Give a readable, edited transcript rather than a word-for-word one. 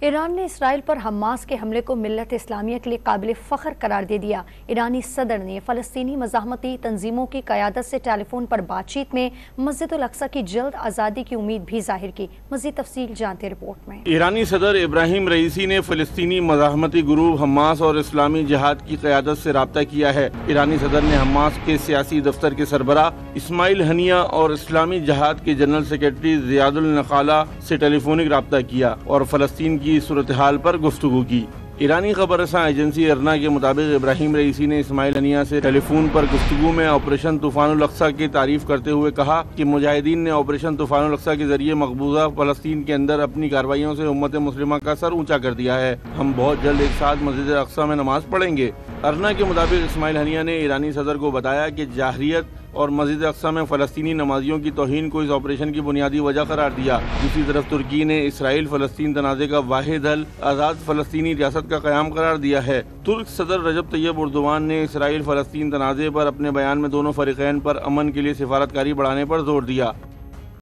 ایران نے اسرائیل پر حماس کے حملے کو ملت اسلامیہ کے لیے قابل فخر قرار دے دیا۔ ایرانی صدر نے فلسطینی مزاحمتی تنظیموں کی قیادت سے ٹیلی فون پر بات چیت میں مسجد الاقصی کی جلد آزادی کی امید بھی ظاہر کی۔ مزید تفصیل جانتے رپورٹ میں۔ ایرانی صدر ابراہیم رئیسی نے فلسطینی مزاحمتی گروہ حماس اور اسلامی جہاد کی قیادت سے رابطہ کیا ہے۔ ایرانی صدر نے حماس کے سیاسی دفتر کے سربراہ اسماعیل ہنیہ اور اسلامی جہاد کے جنرل سیکرٹری زیاد النخالہ سے ٹیلی فونک رابطہ کیا اور فلسطین کی صورتحال پر گفتگو کی۔ ایرانی خبر رساں ایجنسی ارنا کے مطابق ابراہیم رئیسی نے اسماعیل ہنیہ سے ٹیلی فون پر گفتگو میں آپریشن طوفان الاقصی کی تعریف کرتے ہوئے کہا کہ مجاہدین نے آپریشن طوفان الاقصی کے ذریعے مقبوضہ فلسطین کے اندر اپنی کارروائیوں سے امت مسلمہ کا سر اونچا کر دیا ہے۔ ہم بہت جلد ایک ساتھ مسجد الاقصی میں نماز پڑھیں گے۔ ارنا کے مطابق اسماعیل ہنیہ نے ایرانی صدر کو بتایا کہ جاہریت اور مسجد اقصی میں فلسطینی نمازیوں کی توہین کو اس آپریشن کی بنیادی وجہ قرار دیا۔ دوسری طرف ترکی نے اسرائیل فلسطین تنازع کا واحد حل آزاد فلسطینی ریاست کا قیام قرار دیا ہے۔ ترک صدر رجب طیب اردوان نے اسرائیل فلسطین تنازع پر اپنے بیان میں دونوں فریقین پر امن کے لیے سفارتکاری بڑھانے پر زور دیا۔